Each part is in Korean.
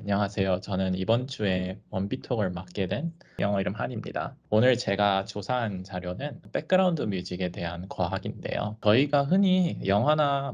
안녕하세요. 저는 이번 주에 원비톡을 맡게 된 영어 이름 한입니다. 오늘 제가 조사한 자료는 백그라운드 뮤직에 대한 과학인데요. 저희가 흔히 영화나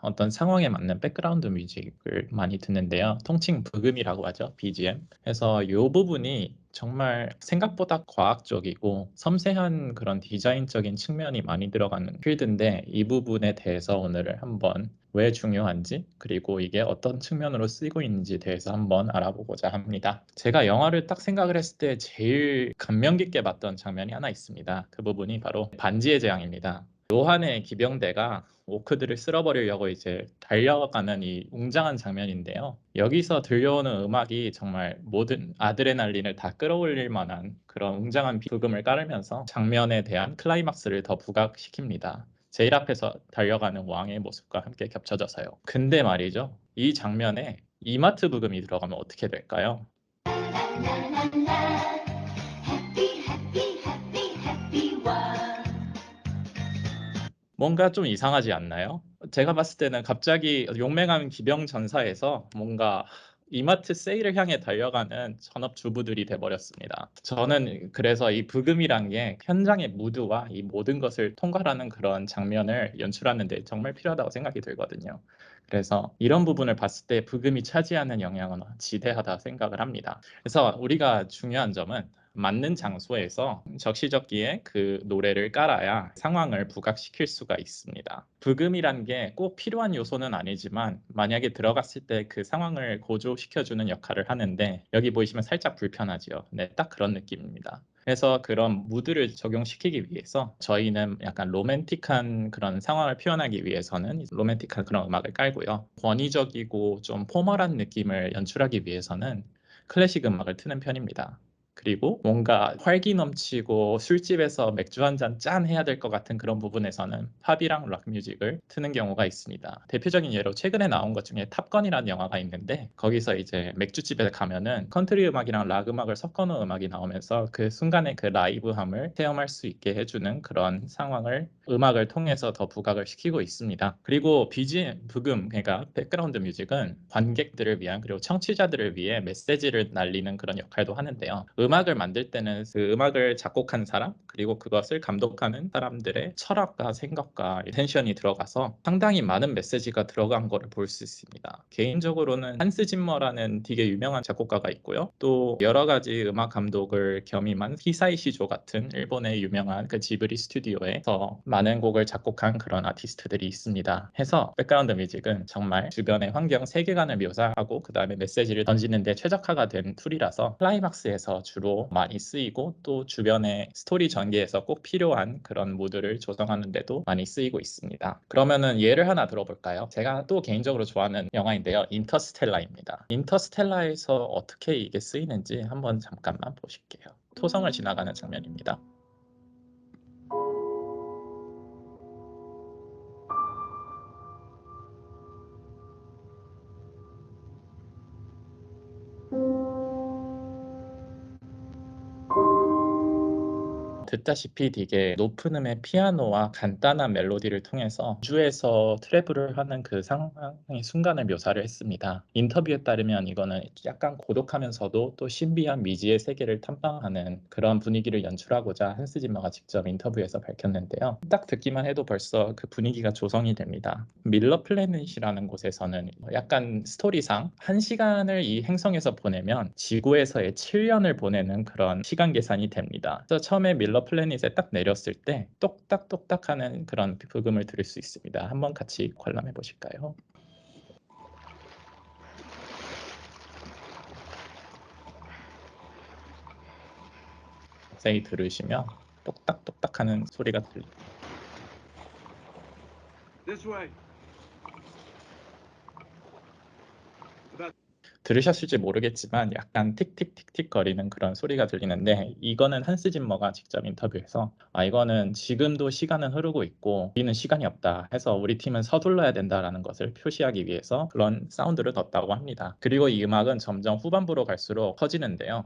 어떤 상황에 맞는 백그라운드 뮤직을 많이 듣는데요. 통칭 브금이라고 하죠. BGM. 그래서 이 부분이 정말 생각보다 과학적이고 섬세한 그런 디자인적인 측면이 많이 들어가는 필드인데 이 부분에 대해서 오늘 한번 왜 중요한지 그리고 이게 어떤 측면으로 쓰이고 있는지 대해서 한번 알아보고자 합니다. 제가 영화를 딱 생각을 했을 때 제일 감명 깊게 봤던 장면이 하나 있습니다. 그 부분이 바로 반지의 제왕입니다. 요한의 기병대가 오크들을 쓸어버리려고 이제 달려가는 이 웅장한 장면인데요. 여기서 들려오는 음악이 정말 모든 아드레날린을 다 끌어올릴 만한 그런 웅장한 부금을 깔으면서 장면에 대한 클라이막스를 더 부각시킵니다. 제일 앞에서 달려가는 왕의 모습과 함께 겹쳐져서요. 근데 말이죠. 이 장면에 이마트 부금이 들어가면 어떻게 될까요? 뭔가 좀 이상하지 않나요? 제가 봤을 때는 갑자기 용맹한 기병 전사에서 뭔가 이마트 세일을 향해 달려가는 전업주부들이 돼버렸습니다. 저는 그래서 이 부금이란 게 현장의 무드와 이 모든 것을 통괄하는 그런 장면을 연출하는 데 정말 필요하다고 생각이 들거든요. 그래서 이런 부분을 봤을 때 부금이 차지하는 영향은 지대하다 생각을 합니다. 그래서 우리가 중요한 점은 맞는 장소에서 적시적기에 그 노래를 깔아야 상황을 부각시킬 수가 있습니다. 부금이란 게 꼭 필요한 요소는 아니지만 만약에 들어갔을 때 그 상황을 고조시켜주는 역할을 하는데 여기 보이시면 살짝 불편하지요. 네, 딱 그런 느낌입니다. 그래서 그런 무드를 적용시키기 위해서 저희는 약간 로맨틱한 그런 상황을 표현하기 위해서는 로맨틱한 그런 음악을 깔고요. 권위적이고 좀 포멀한 느낌을 연출하기 위해서는 클래식 음악을 트는 편입니다. 그리고 뭔가 활기 넘치고 술집에서 맥주 한 잔 짠 해야 될 것 같은 그런 부분에서는 팝이랑 락 뮤직을 트는 경우가 있습니다. 대표적인 예로 최근에 나온 것 중에 탑건이라는 영화가 있는데 거기서 이제 맥주집에 가면은 컨트리 음악이랑 락 음악을 섞어 놓은 음악이 나오면서 그 순간의 그 라이브함을 체험할 수 있게 해주는 그런 상황을 음악을 통해서 더 부각을 시키고 있습니다. 그리고 BGM, 부금, 그러니까 백그라운드 뮤직은 관객들을 위한 그리고 청취자들을 위해 메시지를 날리는 그런 역할도 하는데요. 음악을 만들 때는 그 음악을 작곡한 사람 그리고 그것을 감독하는 사람들의 철학과 생각과 텐션이 들어가서 상당히 많은 메시지가 들어간 거를 볼 수 있습니다. 개인적으로는 한스 짐머라는 되게 유명한 작곡가가 있고요. 또 여러 가지 음악 감독을 겸임한 히사이 시조 같은 일본의 유명한 그 지브리 스튜디오에서 많은 곡을 작곡한 그런 아티스트들이 있습니다. 해서 백그라운드 뮤직은 정말 주변의 환경 세계관을 묘사하고 그 다음에 메시지를 던지는 데 최적화가 된 툴이라서 클라이막스에서 주로 많이 쓰이고 또 주변의 스토리 전개에서 꼭 필요한 그런 무드를 조성하는 데도 많이 쓰이고 있습니다. 그러면은 예를 하나 들어볼까요? 제가 또 개인적으로 좋아하는 영화인데요. 인터스텔라입니다. 인터스텔라에서 어떻게 이게 쓰이는지 한번 잠깐만 보실게요. 토성을 지나가는 장면입니다. 듣다시피 되게 높은 음의 피아노와 간단한 멜로디를 통해서 우주에서 트래블을 하는 그 상황의 순간을 묘사를 했습니다. 인터뷰에 따르면 이거는 약간 고독하면서도 또 신비한 미지의 세계를 탐방하는 그런 분위기를 연출하고자 한스 짐머가 직접 인터뷰에서 밝혔는데요. 딱 듣기만 해도 벌써 그 분위기가 조성이 됩니다. 밀러 플래닛이라는 곳에서는 약간 스토리상 1시간을 이 행성에서 보내면 지구에서의 7년을 보내는 그런 시간 계산이 됩니다. 그래서 처음에 밀러 플래닛에 딱 내렸을 때 똑딱똑딱 하는 그런 부금을 들을 수 있습니다. 한번 같이 관람해 보실까요? 자세히 들으시면 똑딱똑딱 하는 소리가 들립니다. This way. 들으셨을지 모르겠지만 약간 틱틱틱틱 거리는 그런 소리가 들리는데 이거는 한스 짐머가 직접 인터뷰에서 이거는 지금도 시간은 흐르고 있고 우리는 시간이 없다 해서 우리 팀은 서둘러야 된다라는 것을 표시하기 위해서 그런 사운드를 넣었다고 합니다. 그리고 이 음악은 점점 후반부로 갈수록 커지는데요.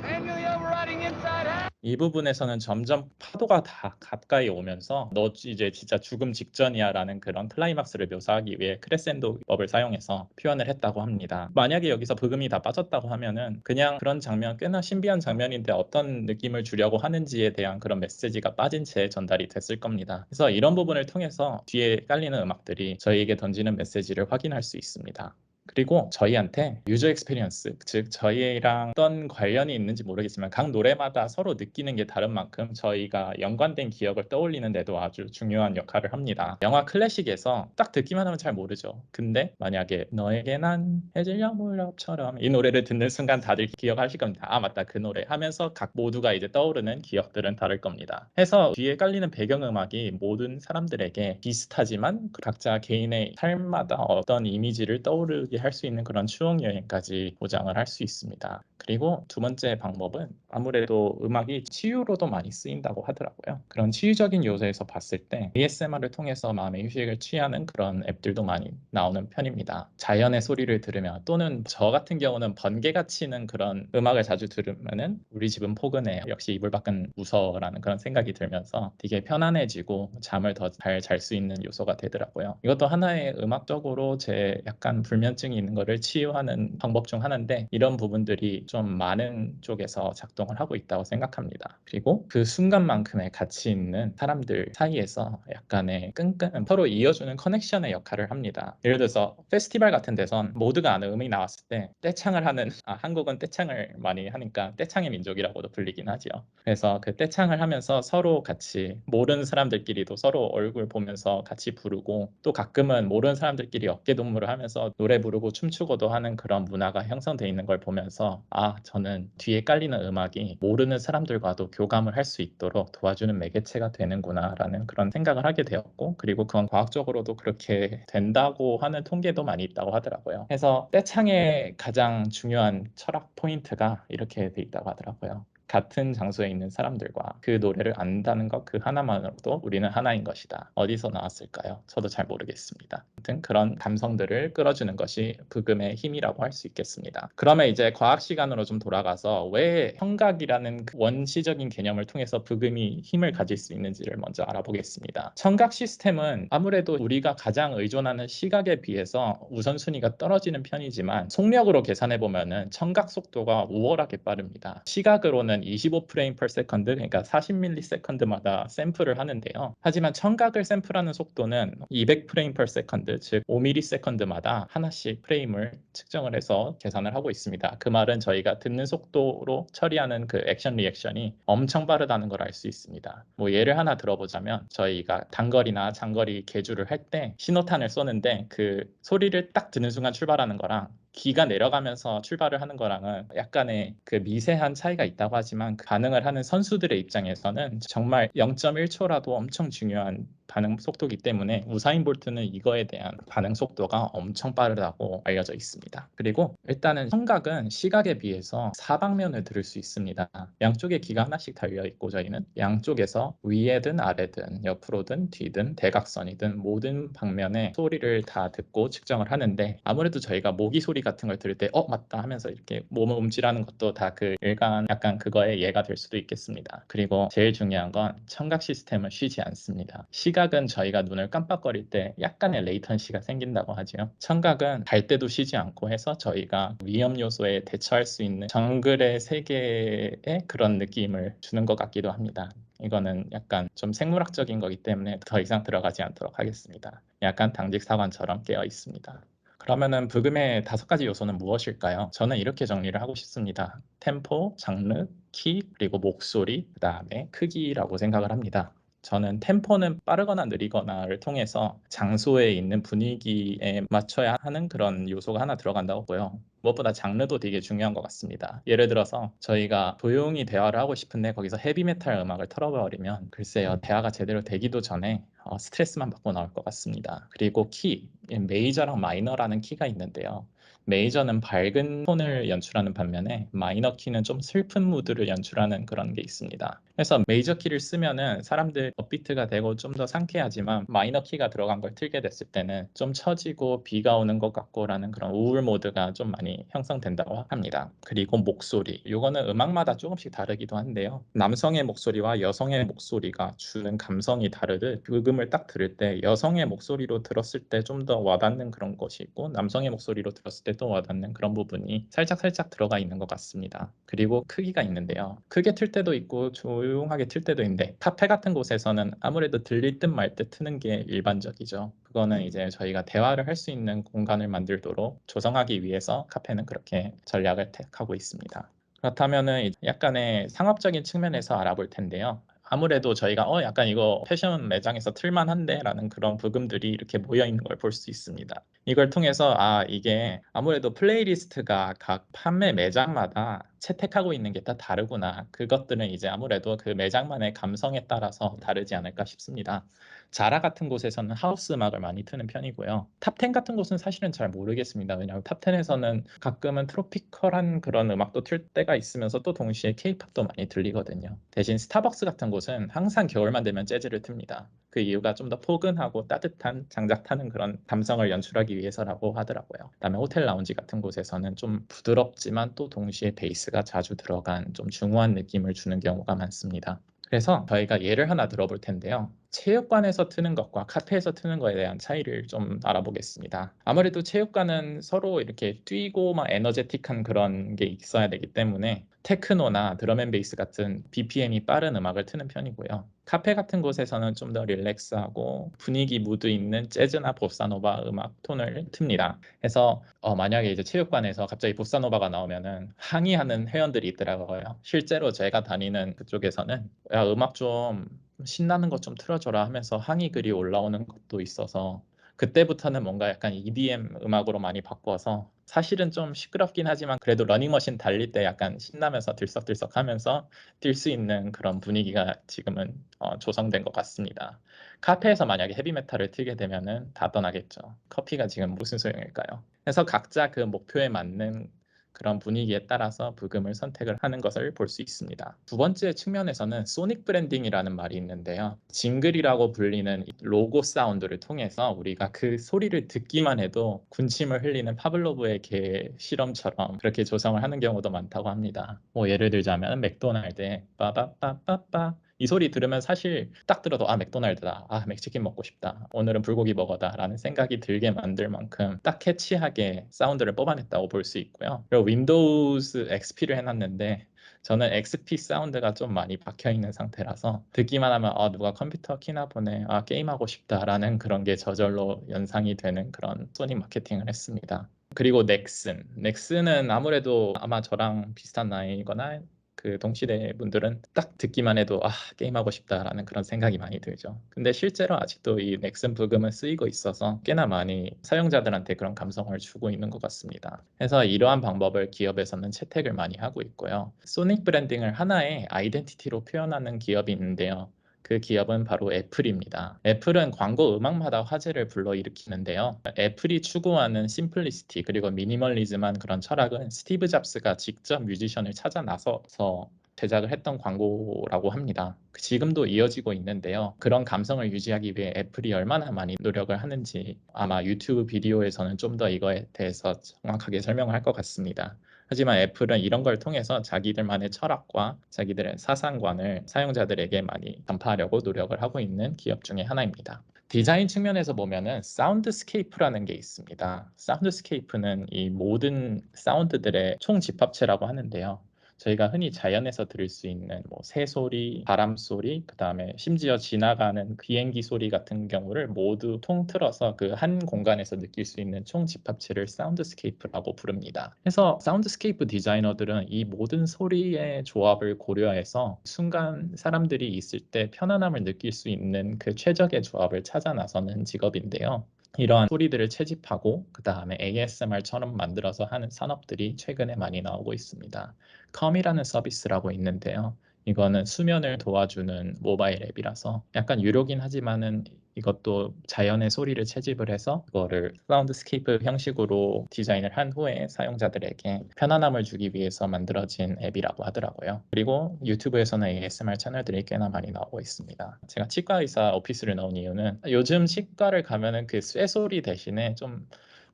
Manually overriding inside out. 이 부분에서는 점점 파도가 다 가까이 오면서 "너 이제 진짜 죽음 직전이야."라는 그런 클라이막스를 묘사하기 위해 크레센도법을 사용해서 표현을 했다고 합니다. 만약에 여기서 부금이 다 빠졌다고 하면은 그냥 그런 장면, 꽤나 신비한 장면인데 어떤 느낌을 주려고 하는지에 대한 그런 메시지가 빠진 채 전달이 됐을 겁니다. 그래서 이런 부분을 통해서 뒤에 깔리는 음악들이 저희에게 던지는 메시지를 확인할 수 있습니다. 그리고 저희한테 유저 익스피리언스, 즉 저희랑 어떤 관련이 있는지 모르겠지만 각 노래마다 서로 느끼는 게 다른 만큼 저희가 연관된 기억을 떠올리는 데도 아주 중요한 역할을 합니다. 영화 클래식에서 딱 듣기만 하면 잘 모르죠. 근데 만약에 너에게 난 해질녘 무렵처럼 이 노래를 듣는 순간 다들 기억하실 겁니다. '아 맞다. 그 노래.' 하면서 각 모두가 이제 떠오르는 기억들은 다를 겁니다. 해서 뒤에 깔리는 배경음악이 모든 사람들에게 비슷하지만 각자 개인의 삶마다 어떤 이미지를 떠오르게 할 수 있는 그런 추억 여행까지 보장을 할 수 있습니다. 그리고 두 번째 방법은 아무래도 음악이 치유로도 많이 쓰인다고 하더라고요. 그런 치유적인 요소에서 봤을 때 ASMR을 통해서 마음의 휴식을 취하는 그런 앱들도 많이 나오는 편입니다. 자연의 소리를 들으며 또는 저 같은 경우는 번개가 치는 그런 음악을 자주 들으면은 '우리 집은 포근해. 역시 이불 밖은 무서워.'라는 그런 생각이 들면서 되게 편안해지고 잠을 더 잘 잘 수 있는 요소가 되더라고요. 이것도 하나의 음악적으로 제 약간 불면증이 있는 거를 치유하는 방법 중 하나인데 이런 부분들이 좀 많은 쪽에서 작동을 하고 있다고 생각합니다. 그리고 그 순간만큼의 가치 있는 사람들 사이에서 약간의 끈끈 서로 이어주는 커넥션의 역할을 합니다. 예를 들어서 페스티벌 같은 데선 모두가 아는 음악이 나왔을 때 떼창을 하는 한국은 떼창을 많이 하니까 떼창의 민족이라고도 불리긴 하죠. 그래서 그 떼창을 하면서 서로 같이 모르는 사람들끼리도 서로 얼굴 보면서 같이 부르고 또 가끔은 모르는 사람들끼리 어깨동무를 하면서 노래 부르고 춤추고도 하는 그런 문화가 형성돼 있는 걸 보면서 '아 저는 뒤에 깔리는 음악이 모르는 사람들과도 교감을 할 수 있도록 도와주는 매개체가 되는구나.'라는 그런 생각을 하게 되었고 그리고 그건 과학적으로도 그렇게 된다고 하는 통계도 많이 있다고 하더라고요. 그래서 떼창의 가장 중요한 철학 포인트가 이렇게 돼 있다고 하더라고요. 같은 장소에 있는 사람들과 그 노래를 안다는 것 그 하나만으로도 우리는 하나인 것이다. 어디서 나왔을까요? 저도 잘 모르겠습니다. 아무튼 그런 감성들을 끌어주는 것이 부금의 힘이라고 할 수 있겠습니다. 그러면 이제 과학 시간으로 좀 돌아가서 왜 청각이라는 그 원시적인 개념을 통해서 부금이 힘을 가질 수 있는지를 먼저 알아보겠습니다. 청각 시스템은 아무래도 우리가 가장 의존하는 시각에 비해서 우선순위가 떨어지는 편이지만 속력으로 계산해 보면은 청각 속도가 우월하게 빠릅니다. 시각으로는 25프레임 per 세컨드, 그러니까 40ms마다 샘플을 하는데요. 하지만 청각을 샘플하는 속도는 200프레임 per 세컨드, 즉 5ms마다 하나씩 프레임을 측정을 해서 계산을 하고 있습니다. 그 말은 저희가 듣는 속도로 처리하는 그 액션 리액션이 엄청 빠르다는 걸 알 수 있습니다. 뭐 예를 하나 들어보자면 저희가 단거리나 장거리 계주를 할 때 신호탄을 쏘는데 그 소리를 딱 듣는 순간 출발하는 거랑 기가 내려가면서 출발을 하는 거랑은 약간의 그 미세한 차이가 있다고 하지만 그 반응을 하는 선수들의 입장에서는 정말 0.1초라도 엄청 중요한 반응 속도이기 때문에 우사인 볼트는 이거에 대한 반응 속도가 엄청 빠르다고 알려져 있습니다. 그리고 일단은 청각은 시각에 비해서 사방면을 들을 수 있습니다. 양쪽에 귀가 하나씩 달려 있고 저희는 양쪽에서 위에든 아래든 옆으로든 뒤든 대각선이든 모든 방면의 소리를 다 듣고 측정을 하는데 아무래도 저희가 모기 소리 같은 걸 들을 때 맞다 하면서 이렇게 몸을 움찔하는 것도 다 그 일간 약간 그거에 예가 될 수도 있겠습니다. 그리고 제일 중요한 건 청각 시스템은 쉬지 않습니다. 시각은 저희가 눈을 깜빡거릴 때 약간의 레이턴시가 생긴다고 하죠. 청각은 갈 때도 쉬지 않고 해서 저희가 위험 요소에 대처할 수 있는 정글의 세계의 그런 느낌을 주는 것 같기도 합니다. 이거는 약간 좀 생물학적인 거기 때문에 더 이상 들어가지 않도록 하겠습니다. 약간 당직 사관처럼 깨어 있습니다. 그러면은 부금의 5가지 요소는 무엇일까요? 저는 이렇게 정리를 하고 싶습니다. 템포, 장르, 키, 그리고 목소리, 그다음에 크기라고 생각을 합니다. 저는 템포는 빠르거나 느리거나를 통해서 장소에 있는 분위기에 맞춰야 하는 그런 요소가 하나 들어간다고 보고요. 무엇보다 장르도 되게 중요한 것 같습니다. 예를 들어서 저희가 조용히 대화를 하고 싶은데 거기서 헤비메탈 음악을 틀어버리면 글쎄요, 대화가 제대로 되기도 전에 스트레스만 받고 나올 것 같습니다. 그리고 키, 메이저랑 마이너라는 키가 있는데요. 메이저는 밝은 톤을 연출하는 반면에 마이너 키는 좀 슬픈 무드를 연출하는 그런 게 있습니다. 그래서 메이저 키를 쓰면은 사람들 업비트가 되고 좀 더 상쾌하지만 마이너 키가 들어간 걸 틀게 됐을 때는 좀 처지고 비가 오는 것 같고라는 그런 우울 모드가 좀 많이 형성된다고 합니다. 그리고 목소리, 이거는 음악마다 조금씩 다르기도 한데요. 남성의 목소리와 여성의 목소리가 주는 감성이 다르듯 녹음을 딱 들을 때 여성의 목소리로 들었을 때 좀 더 와닿는 그런 것이 있고 남성의 목소리로 들었을 때 또 와닿는 그런 부분이 살짝 들어가 있는 것 같습니다. 그리고 크기가 있는데요. 크게 틀 때도 있고 조용하게 틀 때도 있는데 카페 같은 곳에서는 아무래도 들릴 듯 말 듯 트는 게 일반적이죠. 그거는 이제 저희가 대화를 할 수 있는 공간을 만들도록 조성하기 위해서 카페는 그렇게 전략을 택하고 있습니다. 그렇다면은 약간의 상업적인 측면에서 알아볼 텐데요. 아무래도 저희가 약간 이거 패션 매장에서 틀만한데 라는 그런 부금들이 이렇게 모여 있는 걸 볼 수 있습니다. 이걸 통해서 이게 아무래도 플레이리스트가 각 판매 매장마다 채택하고 있는 게 다 다르구나. 그것들은 이제 아무래도 그 매장만의 감성에 따라서 다르지 않을까 싶습니다. 자라 같은 곳에서는 하우스 음악을 많이 트는 편이고요. 탑10 같은 곳은 사실은 잘 모르겠습니다. 왜냐하면 탑10에서는 가끔은 트로피컬한 그런 음악도 틀 때가 있으면서 또 동시에 케이팝도 많이 들리거든요. 대신 스타벅스 같은 곳은 항상 겨울만 되면 재즈를 틉니다. 그 이유가 좀 더 포근하고 따뜻한 장작 타는 그런 감성을 연출하기 위해서라고 하더라고요. 그다음에 호텔 라운지 같은 곳에서는 좀 부드럽지만 또 동시에 베이스가 자주 들어간 좀 중후한 느낌을 주는 경우가 많습니다. 그래서 저희가 예를 하나 들어볼 텐데요. 체육관에서 트는 것과 카페에서 트는 것에 대한 차이를 좀 알아보겠습니다. 아무래도 체육관은 서로 이렇게 뛰고 막 에너제틱한 그런 게 있어야 되기 때문에 테크노나 드럼앤베이스 같은 BPM이 빠른 음악을 트는 편이고요. 카페 같은 곳에서는 좀 더 릴렉스하고 분위기 무드 있는 재즈나 보사노바 음악 톤을 틉니다. 그래서 만약에 이제 체육관에서 갑자기 보사노바가 나오면은 항의하는 회원들이 있더라고요. 실제로 제가 다니는 그쪽에서는 야, 음악 좀 신나는 것 좀 틀어줘라 하면서 항의 글이 올라오는 것도 있어서 그때부터는 뭔가 약간 EDM 음악으로 많이 바꿔서 사실은 좀 시끄럽긴 하지만 그래도 러닝머신 달릴 때 약간 신나면서 들썩들썩하면서 뛸 수 있는 그런 분위기가 지금은 조성된 것 같습니다. 카페에서 만약에 헤비메탈을 틀게 되면은 다 떠나겠죠. 커피가 지금 무슨 소용일까요? 그래서 각자 그 목표에 맞는 그런 분위기에 따라서 부금을 선택을 하는 것을 볼 수 있습니다. 두 번째 측면에서는 소닉 브랜딩이라는 말이 있는데요. 징글이라고 불리는 로고 사운드를 통해서 우리가 그 소리를 듣기만 해도 군침을 흘리는 파블로브의 개 실험처럼 그렇게 조성을 하는 경우도 많다고 합니다. 뭐 예를 들자면 맥도날드의 빠바빠빠빠 이 소리 들으면 사실 딱 들어도 맥도날드다. 맥치킨 먹고 싶다. 오늘은 불고기 먹어다. 라는 생각이 들게 만들 만큼 딱 캐치하게 사운드를 뽑아냈다고 볼 수 있고요. 그리고 윈도우즈 XP를 해놨는데 저는 XP 사운드가 좀 많이 박혀있는 상태라서 듣기만 하면 누가 컴퓨터 키나 보네. 게임하고 싶다라는 그런 게 저절로 연상이 되는 그런 소닉 마케팅을 했습니다. 그리고 넥슨은 아무래도 아마 저랑 비슷한 나이거나 그 동시대 분들은 딱 듣기만 해도 게임하고 싶다라는 그런 생각이 많이 들죠. 근데 실제로 아직도 이 넥슨 부금은 쓰이고 있어서 꽤나 많이 사용자들한테 그런 감성을 주고 있는 것 같습니다. 그래서 이러한 방법을 기업에서는 채택을 많이 하고 있고요. 소닉 브랜딩을 하나의 아이덴티티로 표현하는 기업이 있는데요. 그 기업은 바로 애플입니다. 애플은 광고 음악마다 화제를 불러일으키는데요. 애플이 추구하는 심플리시티 그리고 미니멀리즘한 그런 철학은 스티브 잡스가 직접 뮤지션을 찾아 나서서 제작을 했던 광고라고 합니다. 지금도 이어지고 있는데요. 그런 감성을 유지하기 위해 애플이 얼마나 많이 노력을 하는지 아마 유튜브 비디오에서는 좀 더 이거에 대해서 정확하게 설명을 할 것 같습니다. 하지만 애플은 이런 걸 통해서 자기들만의 철학과 자기들의 사상관을 사용자들에게 많이 전파하려고 노력을 하고 있는 기업 중에 하나입니다. 디자인 측면에서 보면은 사운드스케이프라는 게 있습니다. 사운드스케이프는 이 모든 사운드들의 총집합체라고 하는데요. 저희가 흔히 자연에서 들을 수 있는 새소리, 바람소리, 그 다음에 심지어 지나가는 비행기 소리 같은 경우를 모두 통틀어서 그 한 공간에서 느낄 수 있는 총집합체를 사운드스케이프라고 부릅니다. 그래서 사운드스케이프 디자이너들은 이 모든 소리의 조합을 고려해서 순간 사람들이 있을 때 편안함을 느낄 수 있는 그 최적의 조합을 찾아 나서는 직업인데요. 이러한 소리들을 채집하고 그 다음에 ASMR처럼 만들어서 하는 산업들이 최근에 많이 나오고 있습니다. 컴이라는 서비스라고 있는데요. 이거는 수면을 도와주는 모바일 앱이라서 약간 유료긴 하지만은 이것도 자연의 소리를 채집을 해서 그거를 사운드스케이프 형식으로 디자인을 한 후에 사용자들에게 편안함을 주기 위해서 만들어진 앱이라고 하더라고요. 그리고 유튜브에서는 ASMR 채널들이 꽤나 많이 나오고 있습니다. 제가 치과 의사 오피스를 넣은 이유는 요즘 치과를 가면은 그 쇠소리 대신에 좀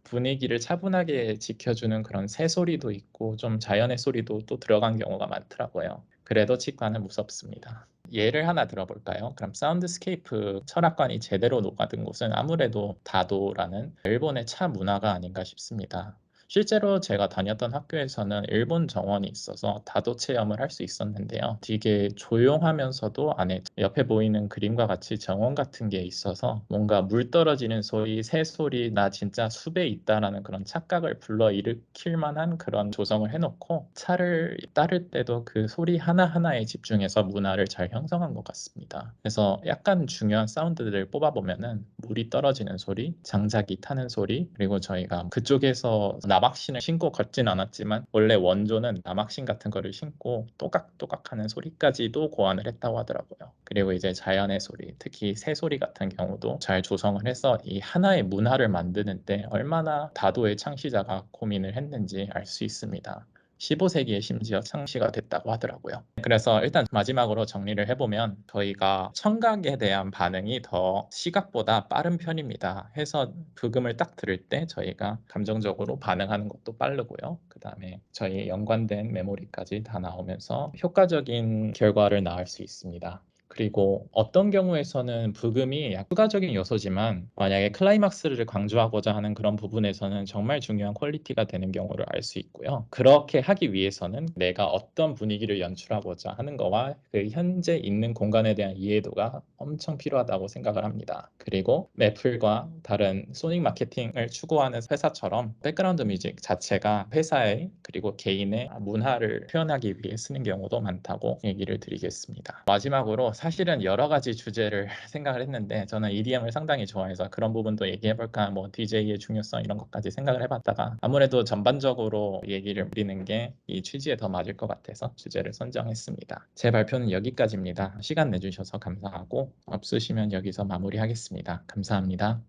분위기를 차분하게 지켜주는 그런 새소리도 있고 좀 자연의 소리도 또 들어간 경우가 많더라고요. 그래도 치과는 무섭습니다. 예를 하나 들어볼까요? 그럼 사운드스케이프 철학관이 제대로 녹아든 곳은 아무래도 다도라는 일본의 차 문화가 아닌가 싶습니다. 실제로 제가 다녔던 학교에서는 일본 정원이 있어서 다도 체험을 할 수 있었는데요. 되게 조용하면서도 안에 옆에 보이는 그림과 같이 정원 같은 게 있어서 뭔가 물 떨어지는 소리, 새 소리, 나 진짜 숲에 있다라는 그런 착각을 불러일으킬 만한 그런 조성을 해놓고 차를 따를 때도 그 소리 하나하나에 집중해서 문화를 잘 형성한 것 같습니다. 그래서 약간 중요한 사운드들을 뽑아보면은 물이 떨어지는 소리, 장작이 타는 소리, 그리고 저희가 그쪽에서 나막신을 신고 걷진 않았지만 원래 원조는 나막신 같은 거를 신고 또각또각 하는 소리까지도 고안을 했다고 하더라고요. 그리고 이제 자연의 소리, 특히 새 소리 같은 경우도 잘 조성을 해서 이 하나의 문화를 만드는데 얼마나 다도의 창시자가 고민을 했는지 알 수 있습니다. 15세기에 심지어 창시가 됐다고 하더라고요. 그래서 일단 마지막으로 정리를 해보면 저희가 청각에 대한 반응이 더 시각보다 빠른 편입니다. 해서 부금을 딱 들을 때 저희가 감정적으로 반응하는 것도 빠르고요. 그 다음에 저희 연관된 메모리까지 다 나오면서 효과적인 결과를 낳을 수 있습니다. 그리고 어떤 경우에서는 부금이 추가적인 요소지만 만약에 클라이막스를 강조하고자 하는 그런 부분에서는 정말 중요한 퀄리티가 되는 경우를 알 수 있고요. 그렇게 하기 위해서는 내가 어떤 분위기를 연출하고자 하는 거와 그 현재 있는 공간에 대한 이해도가 엄청 필요하다고 생각을 합니다. 그리고 애플과 다른 소닉 마케팅을 추구하는 회사처럼 백그라운드 뮤직 자체가 회사의 그리고 개인의 문화를 표현하기 위해 쓰는 경우도 많다고 얘기를 드리겠습니다. 마지막으로 사실은 여러 가지 주제를 생각을 했는데 저는 EDM을 상당히 좋아해서 그런 부분도 얘기해볼까, 뭐 DJ의 중요성 이런 것까지 생각을 해봤다가 아무래도 전반적으로 얘기를 드리는 게 이 취지에 더 맞을 것 같아서 주제를 선정했습니다. 제 발표는 여기까지입니다. 시간 내주셔서 감사하고 없으시면 여기서 마무리하겠습니다. 감사합니다.